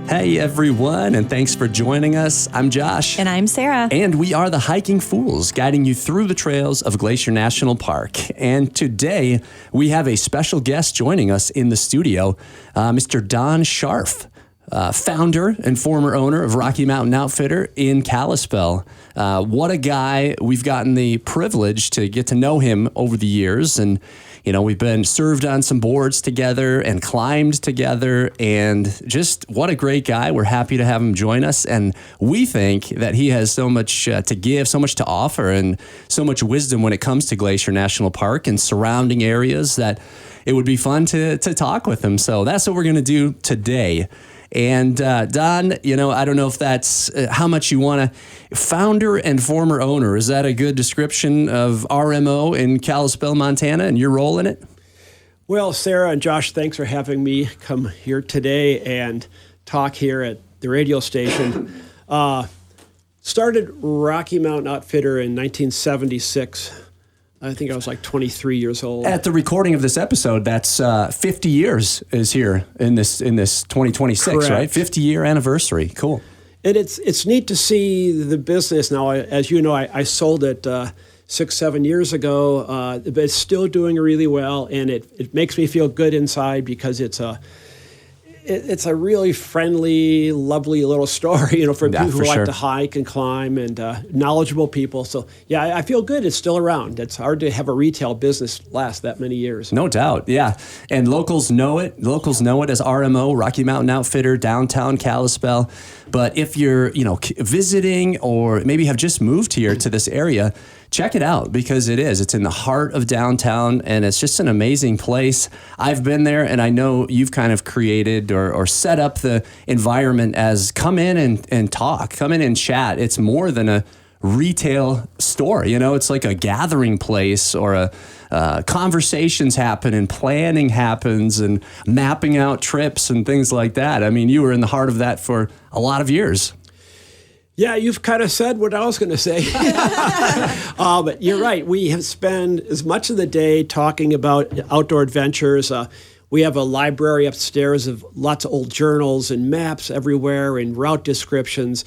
Hey everyone, and thanks for joining us. I'm Josh. And I'm Sarah. And we are the Hiking Fools, guiding you through the trails of Glacier National Park. And today, we have a special guest joining us in the studio, Mr. Don Scharfe, founder and former owner of Rocky Mountain Outfitter in Kalispell. What a guy. We've gotten the privilege to get to know him over the years, and we've been served on some boards together and climbed together, and just what a great guy. We're happy to have him join us, and we think that he has so much to give, so much to offer, and so much wisdom when it comes to Glacier National Park and surrounding areas that it would be fun to talk with him. So that's what we're going to do today. And Don, I don't know if that's how much you want to. Founder and former owner, is that a good description of RMO in Kalispell, Montana, and your role in it? Well, Sarah and Josh, thanks for having me come here today and talk here at the radio station. Started Rocky Mountain Outfitter in 1976. I think I was like 23 years old. At the recording of this episode, that's 50 years is here in this 2026, correct. Right? 50-year anniversary. Cool. And it's neat to see the business now. As you know, I sold it 6-7 years ago, but it's still doing really well, and it makes me feel good inside because it's a really friendly, lovely little store, for people who like to hike and climb, and knowledgeable people. So, yeah, I feel good. It's still around. It's hard to have a retail business last that many years. No doubt, yeah. And locals know it. Locals know it as RMO, Rocky Mountain Outfitter, downtown Kalispell. But if you're, visiting or maybe have just moved here to this area, check it out because it's in the heart of downtown, and it's just an amazing place. I've been there, and I know you've kind of created or set up the environment as come in and talk, come in and chat. It's more than a retail store, it's like a gathering place, or conversations happen and planning happens and mapping out trips and things like that. I mean, you were in the heart of that for a lot of years. Yeah, you've kind of said what I was going to say. But you're right. We have spent as much of the day talking about outdoor adventures. We have a library upstairs of lots of old journals and maps everywhere and route descriptions.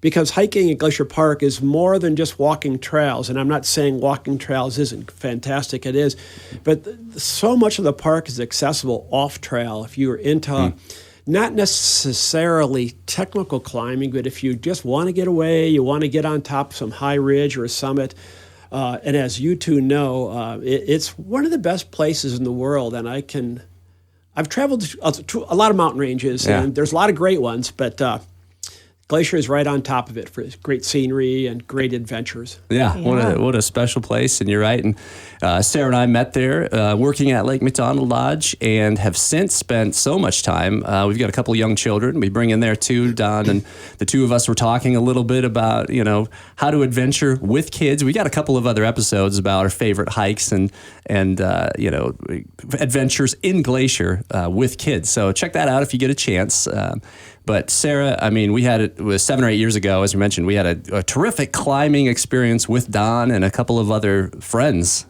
Because hiking at Glacier Park is more than just walking trails. And I'm not saying walking trails isn't fantastic. It is. But so much of the park is accessible off trail if you're into... Not necessarily technical climbing, but if you just want to get away, you want to get on top of some high ridge or a summit, and as you two know, it's one of the best places in the world. And I've traveled to a lot of mountain ranges, and there's a lot of great ones, but Glacier is right on top of it for great scenery and great adventures. Yeah. What a special place, and you're right. And Sarah and I met there working at Lake McDonald Lodge, and have since spent so much time. We've got a couple of young children we bring in there too, Don, and the two of us were talking a little bit about how to adventure with kids. We got a couple of other episodes about our favorite hikes and adventures in Glacier with kids. So check that out if you get a chance. But Sarah, I mean, it was 7 or 8 years ago, as you mentioned, we had a terrific climbing experience with Don and a couple of other friends.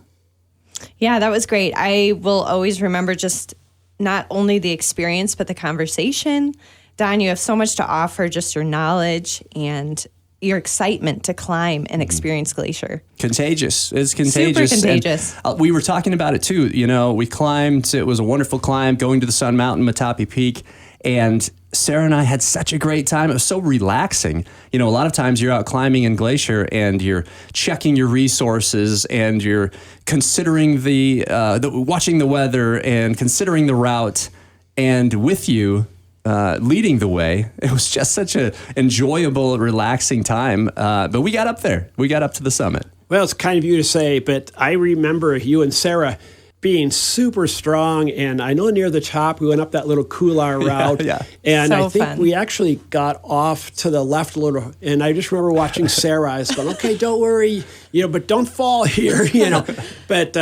Yeah, that was great. I will always remember just not only the experience, but the conversation. Don, you have so much to offer, just your knowledge and your excitement to climb and experience Glacier. Contagious. It's contagious. Super contagious. And, we were talking about it too. We climbed. It was a wonderful climb going to the Sun Mountain, Matapi Peak. And Sarah and I had such a great time. It was so relaxing. A lot of times you're out climbing in Glacier and you're checking your resources and you're considering watching the weather and considering the route. And with you leading the way, it was just such an enjoyable, relaxing time. But we got up there. We got up to the summit. Well, it's kind of you to say, but I remember you and Sarah being super strong, and I know near the top we went up that little couloir route, and so I think fun. We actually got off to the left a little, and I just remember watching Sarah. I was going, okay, don't worry, but don't fall here, but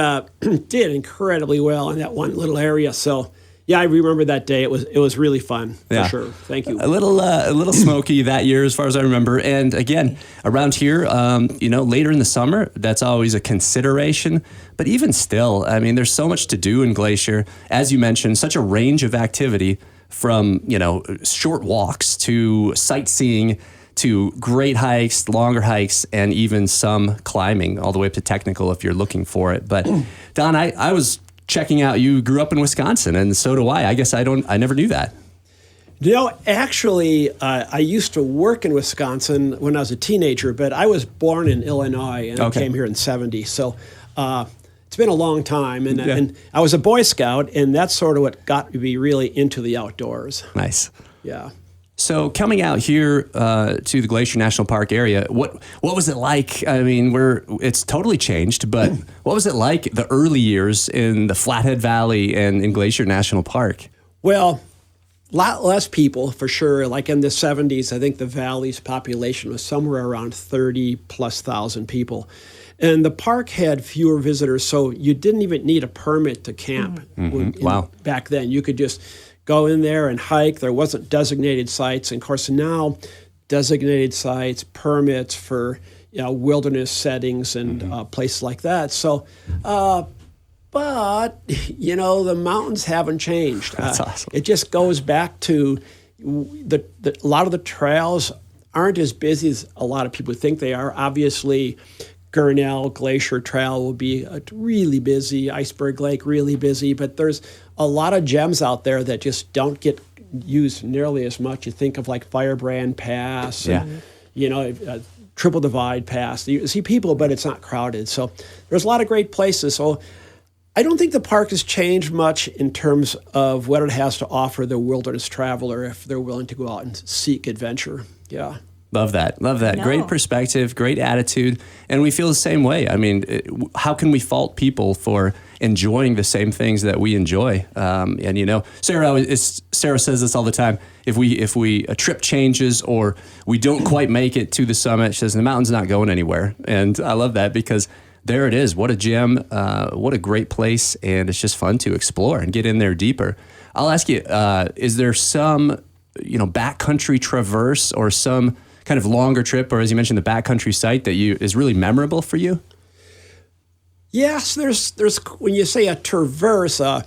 did incredibly well in that one little area. So yeah, I remember that day. It was really fun, for sure. Thank you. A little smoky that year, as far as I remember. And again, around here, later in the summer, that's always a consideration. But even still, I mean, there's so much to do in Glacier. As you mentioned, such a range of activity from, short walks to sightseeing to great hikes, longer hikes, and even some climbing, all the way up to technical if you're looking for it. But Don, I was checking out, you grew up in Wisconsin, and so do I. I guess I never knew that. Actually, I used to work in Wisconsin when I was a teenager, but I was born in Illinois and I came here in '70. So it's been a long time. And I was a Boy Scout, and that's sort of what got me really into the outdoors. Nice. Yeah. So coming out here to the Glacier National Park area, what was it like? I mean, it's totally changed, but what was it like the early years in the Flathead Valley and in Glacier National Park? Well, a lot less people, for sure. Like in the 70s, I think the valley's population was somewhere around 30,000+ people. And the park had fewer visitors, so you didn't even need a permit to camp. Wow. Back then, you could just go in there and hike. There wasn't designated sites. And of course, now designated sites, permits for wilderness settings and places like that. So, but, the mountains haven't changed. That's awesome. It just goes back to a lot of the trails aren't as busy as a lot of people think they are. Obviously, Gurnell Glacier Trail will be really busy, Iceberg Lake really busy, but there's a lot of gems out there that just don't get used nearly as much. You think of like Firebrand Pass, and, Triple Divide Pass. You see people, but it's not crowded. So there's a lot of great places. So I don't think the park has changed much in terms of what it has to offer the wilderness traveler if they're willing to go out and seek adventure. Yeah. Love that. Love that. No. Great perspective, great attitude. And we feel the same way. I mean, how can we fault people for enjoying the same things that we enjoy? And Sarah says this all the time. If a trip changes or we don't quite make it to the summit, she says the mountain's not going anywhere. And I love that because there it is. What a gem. What a great place. And it's just fun to explore and get in there deeper. I'll ask you, is there some, backcountry traverse or some kind of longer trip, or as you mentioned, the backcountry site that is really memorable for you? Yes, there's when you say a traverse, maybe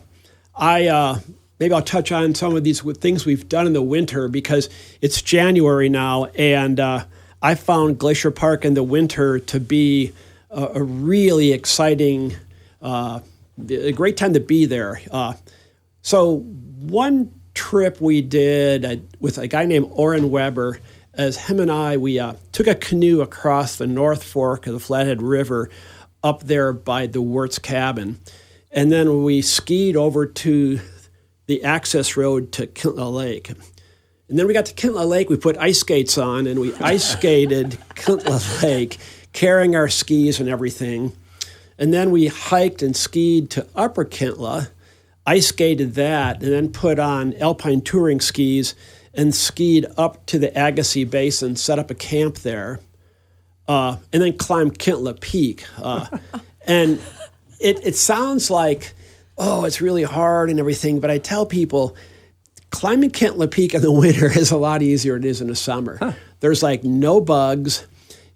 I'll touch on some of these things we've done in the winter because it's January now, and I found Glacier Park in the winter to be a really exciting, a great time to be there. So one trip we did with a guy named Orrin Weber, as him and I, we took a canoe across the North Fork of the Flathead River up there by the Wirtz cabin. And then we skied over to the access road to Kintla Lake. And then we got to Kintla Lake, we put ice skates on, and we ice skated Kintla Lake, carrying our skis and everything. And then we hiked and skied to Upper Kintla, ice skated that, and then put on alpine touring skis and skied up to the Agassiz Basin, set up a camp there, and then climbed Kintla Peak. And it sounds like, it's really hard and everything, but I tell people, climbing Kintla Peak in the winter is a lot easier than it is in the summer. Huh. There's like no bugs.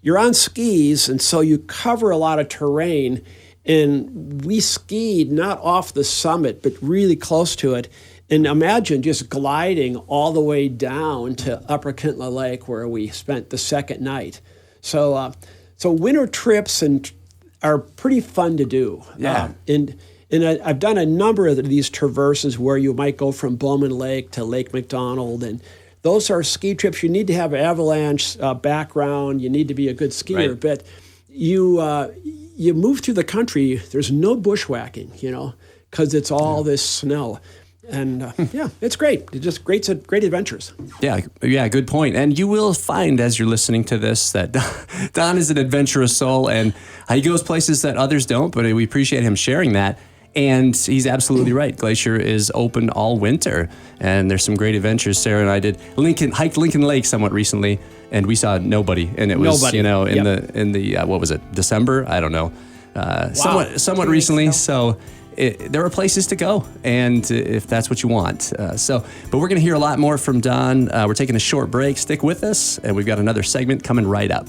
You're on skis, and so you cover a lot of terrain, and we skied not off the summit, but really close to it. And imagine just gliding all the way down to Upper Kintla Lake where we spent the second night. So winter trips are pretty fun to do. Yeah. And I've done a number of these traverses where you might go from Bowman Lake to Lake McDonald. And those are ski trips. You need to have avalanche background. You need to be a good skier. Right. But you move through the country. There's no bushwhacking, because it's all this snow. And it's great. It's just great adventures. Yeah, good point. And you will find as you're listening to this that Don is an adventurous soul, and he goes places that others don't, but we appreciate him sharing that. And he's absolutely right. Glacier is open all winter, and there's some great adventures. Sarah and I hiked Lincoln Lake somewhat recently, and we saw nobody. And it was, in the what was it, December? I don't know. Somewhat recently. So there are places to go, and if that's what you want. But we're going to hear a lot more from Don. We're taking a short break. Stick with us, and we've got another segment coming right up.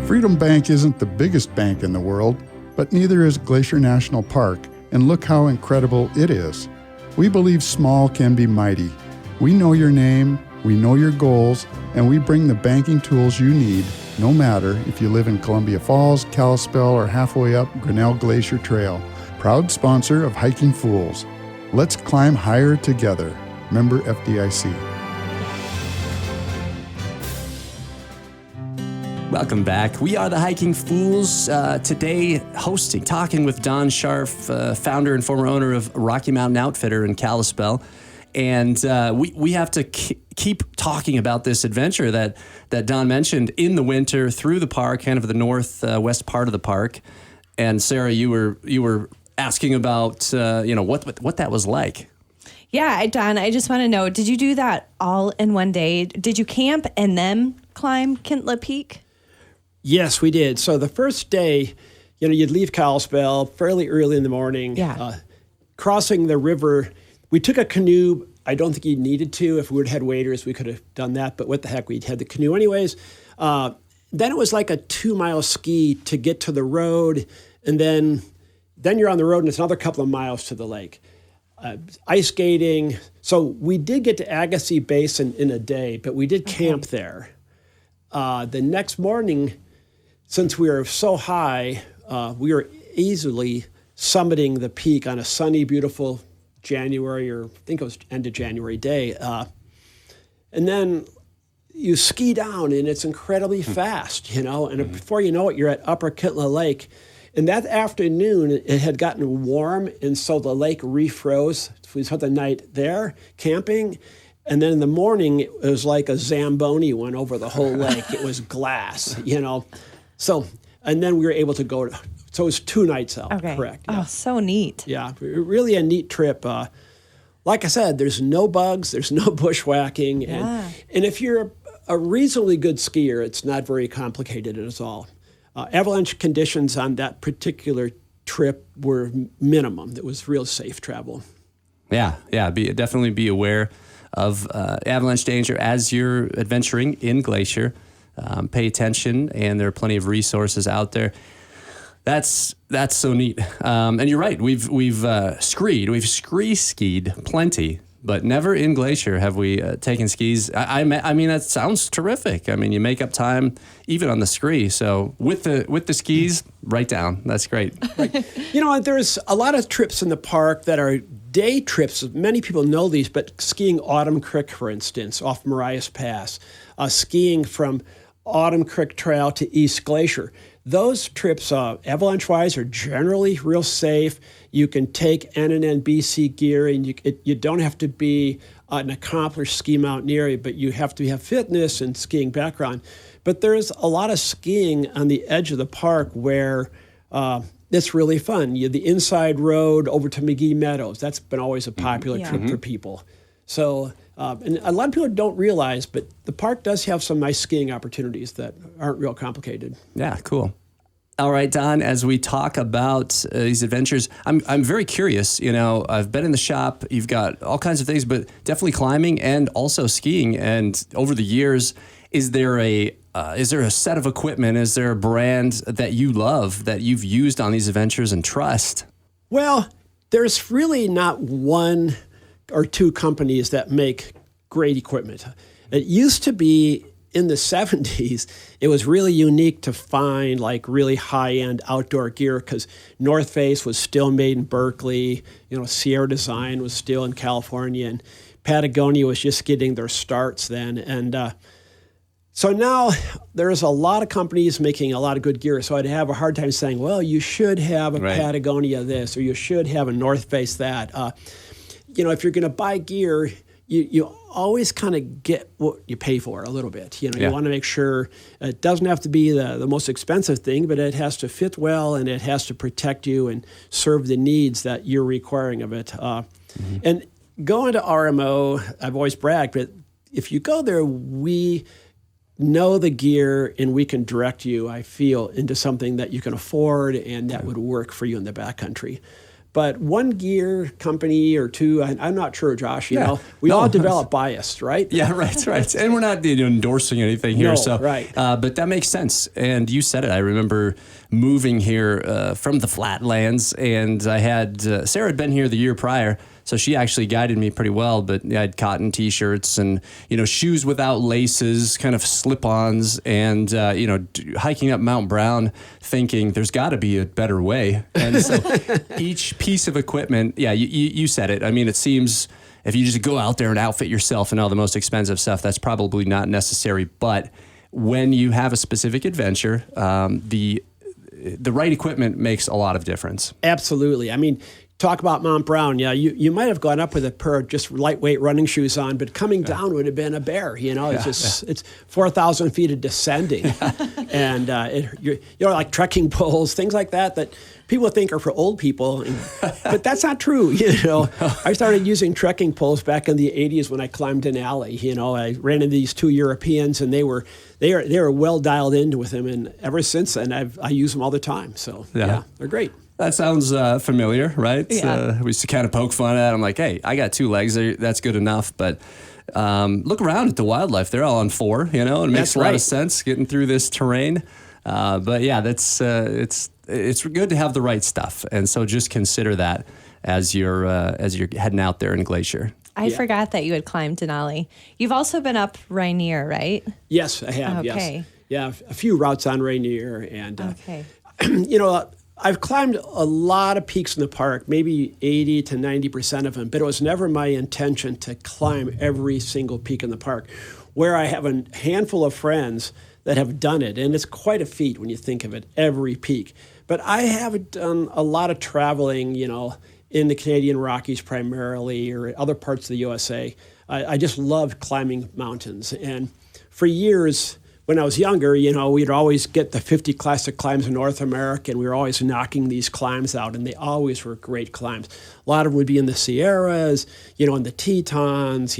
Freedom Bank isn't the biggest bank in the world, but neither is Glacier National Park, and look how incredible it is. We believe small can be mighty. We know your name, we know your goals, and we bring the banking tools you need, no matter if you live in Columbia Falls, Kalispell, or halfway up Grinnell Glacier Trail. Proud sponsor of Hiking Fools. Let's climb higher together. Member FDIC. Welcome back. We are the Hiking Fools. Today, talking with Don Scharfe, founder and former owner of Rocky Mountain Outfitter in Kalispell. And we have to keep talking about this adventure that Don mentioned in the winter through the park, kind of the northwest part of the park. And Sarah, you were asking about what that was like. Yeah, Don, I just want to know, did you do that all in one day? Did you camp and then climb Kintla Peak? Yes, we did. So the first day, you'd leave Kalispell fairly early in the morning. Yeah. Crossing the river, we took a canoe. I don't think you needed to. If we would have had waders, we could have done that. But what the heck, we'd had the canoe anyways. Then it was like a 2-mile ski to get to the road. And then you're on the road and it's another couple of miles to the lake. Ice skating. So we did get to Agassiz Basin in a day, but we did camp there. The next morning, since we were so high, we were easily summiting the peak on a sunny, beautiful January, or I think it was end of January day. And then you ski down and it's incredibly fast, and before you know it, you're at Upper Kintla Lake. And that afternoon, it had gotten warm, and so the lake refroze. We spent the night there camping. And then in the morning, it was like a Zamboni went over the whole lake. It was glass, So, and then we were able to go. So it was 2 nights out, correct? Yeah. Oh, so neat. Yeah, really a neat trip. Like I said, there's no bugs, there's no bushwhacking. Yeah. And if you're a reasonably good skier, it's not very complicated at all. Avalanche conditions on that particular trip were minimum. It was real safe travel. Yeah. Definitely be aware of avalanche danger as you're adventuring in Glacier. Pay attention, and there are plenty of resources out there. That's so neat. And you're right. We've skied plenty, but never in Glacier have we taken skis. I mean, that sounds terrific. I mean, you make up time even on the scree. So with the skis, right down. That's great. There's a lot of trips in the park that are day trips. Many people know these, but skiing Autumn Creek, for instance, off Marias Pass, skiing from Autumn Creek Trail to East Glacier. Those trips, avalanche-wise, are generally real safe. You can take NNNBC gear, and you don't have to be an accomplished ski mountaineer, but you have to have fitness and skiing background. But there's a lot of skiing on the edge of the park where it's really fun. The inside road over to McGee Meadows, that's been always a popular trip for people. So, and a lot of people don't realize, but the park does have some nice skiing opportunities that aren't real complicated. Yeah, cool. All right, Don, as we talk about these adventures, I'm very curious. I've been in the shop. You've got all kinds of things, but definitely climbing and also skiing. And over the years, is there a set of equipment? Is there a brand that you love that you've used on these adventures and trust? Well, there's really not one or two companies that make great equipment. It used to be in the 70s, it was really unique to find like really high-end outdoor gear because North Face was still made in Berkeley, Sierra Design was still in California, and Patagonia was just getting their starts then. And so now there's a lot of companies making a lot of good gear. So I'd have a hard time saying, well, you should have a Patagonia this, or you should have a North Face that. If you're going to buy gear, you always kind of get what you pay for a little bit. You want to make sure it doesn't have to be the most expensive thing, but it has to fit well and it has to protect you and serve the needs that you're requiring of it. And going to RMO, I've always bragged, but if you go there, we know the gear and we can direct you, I feel, into something that you can afford and that would work for you in the backcountry. But one gear company or two, I'm not sure, Josh, you know, we all develop bias, right? Yeah, right. And we're not endorsing anything here. No, right. But that makes sense. And you said it. I remember moving here from the flatlands, and I had, Sarah had been here the year prior, so she actually guided me pretty well. But I had cotton T-shirts and, shoes without laces, kind of slip-ons, and, hiking up Mount Brown thinking there's got to be a better way. And so each piece of equipment, you said it. I mean, it seems if you just go out there and outfit yourself and all the most expensive stuff, that's probably not necessary. But when you have a specific adventure, the right equipment makes a lot of difference. Absolutely. I mean, talk about Mount Brown. Yeah, you might have gone up with a pair of just lightweight running shoes on, but coming down would have been a bear. It's 4,000 feet of descending, and like trekking poles, things like that people think are for old people, but that's not true. I started using trekking poles back in the 80s when I climbed Denali. I ran into these two Europeans, and they were well dialed in with them, and ever since then I use them all the time. So yeah they're great. That sounds familiar, right? Yeah. We used to kind of poke fun at it. I'm like, hey, I got 2 legs. That's good enough. But look around at the wildlife. They're all on 4, and it makes a lot of sense getting through this terrain. But yeah, it's good to have the right stuff. And so just consider that as you're heading out there in Glacier. I forgot that you had climbed Denali. You've also been up Rainier, right? Yes, I have. Okay. Yes. Yeah, a few routes on Rainier. And, okay. I've climbed a lot of peaks in the park, maybe 80 to 90% of them, but it was never my intention to climb every single peak in the park, where I have a handful of friends that have done it, and it's quite a feat when you think of it, every peak. But I haven't done a lot of traveling, in the Canadian Rockies primarily, or other parts of the USA. I just loved climbing mountains, and for years, when I was younger, we'd always get the 50 classic climbs in North America, and we were always knocking these climbs out, and they always were great climbs. A lot of them would be in the Sierras, in the Tetons,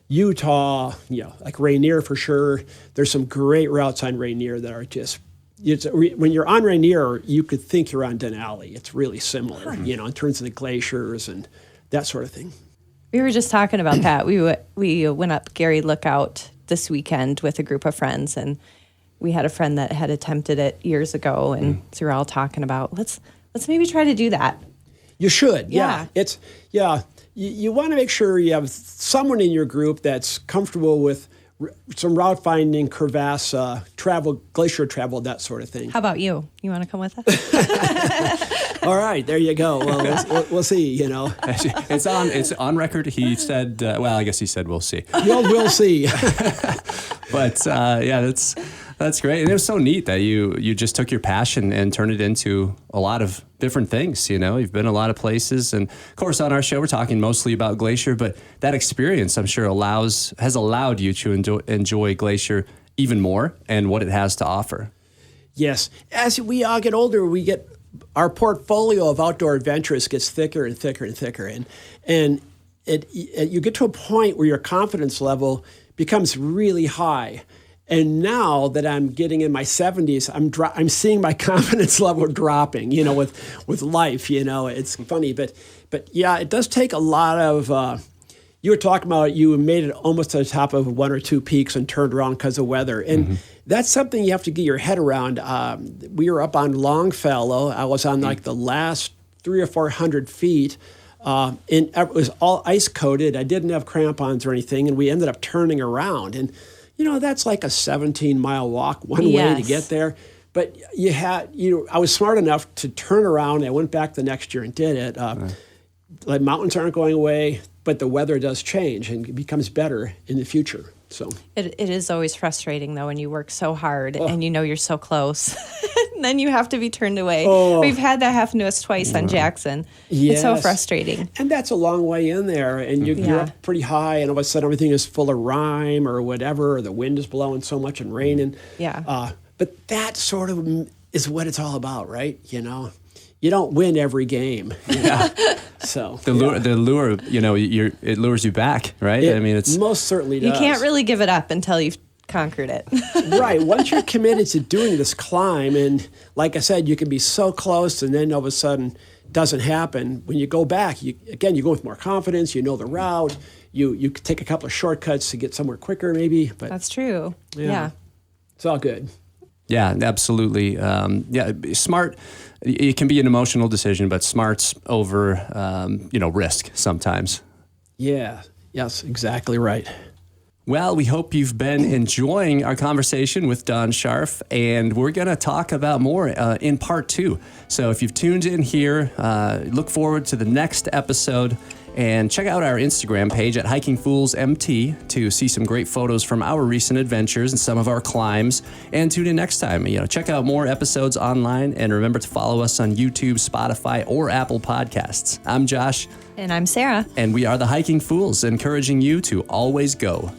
Utah, like Rainier for sure. There's some great routes on Rainier that are just, when you're on Rainier, you could think you're on Denali. It's really similar, in terms of the glaciers and that sort of thing. We were just talking about that. We went up Gary Lookout this weekend with a group of friends, and we had a friend that had attempted it years ago, and so we're all talking about let's maybe try to do that. You should, yeah. You want to make sure you have someone in your group that's comfortable with some route finding, crevasse travel, glacier travel, that sort of thing. How about you? You want to come with us? All right, there you go. Well, we'll see. It's on record. He said, I guess he said we'll see. We'll see. But that's great, and it was so neat that you just took your passion and turned it into a lot of different things. You've been a lot of places, and of course on our show we're talking mostly about Glacier, but that experience I'm sure has allowed you to enjoy Glacier even more and what it has to offer. Yes, as we all get older, our portfolio of outdoor adventures gets thicker and thicker and thicker, and you get to a point where your confidence level becomes really high. And now that I'm getting in my 70s, I'm seeing my confidence level dropping, with life, It's funny, but yeah, it does take a lot of, you were talking about you made it almost to the top of 1 or 2 peaks and turned around because of weather. And that's something you have to get your head around. We were up on Longfellow. I was on like the last 300 or 400 feet. And it was all ice coated. I didn't have crampons or anything. And we ended up turning around. And that's like a 17-mile walk one way to get there. But I was smart enough to turn around. I went back the next year and did it. The mountains aren't going away, but the weather does change and it becomes better in the future. So it is always frustrating though when you work so hard and you're so close, and then you have to be turned away. We've had that happen to us twice on Jackson. Yes. It's so frustrating. And that's a long way in there, and you're up pretty high, and all of a sudden everything is full of rime or whatever, or the wind is blowing so much and raining. But that sort of is what it's all about, right? You don't win every game. So the lure, it lures you back, right? It most certainly does. You can't really give it up until you've conquered it. Right. Once you're committed to doing this climb, and like I said, you can be so close and then all of a sudden it doesn't happen. When you go back, you go with more confidence, you know the route, you take a couple of shortcuts to get somewhere quicker maybe. But That's true. Yeah. It's all good. Yeah, absolutely. Smart. It can be an emotional decision, but smart's over, risk sometimes. Yeah. Yes, exactly right. Well, we hope you've been enjoying our conversation with Don Scharfe, and we're going to talk about more in part 2. So if you've tuned in here, look forward to the next episode, and check out our Instagram page at Hiking Fools MT to see some great photos from our recent adventures and some of our climbs. And tune in next time. Check out more episodes online, and remember to follow us on YouTube, Spotify, or Apple Podcasts. I'm Josh. And I'm Sarah. And we are the Hiking Fools, encouraging you to always go.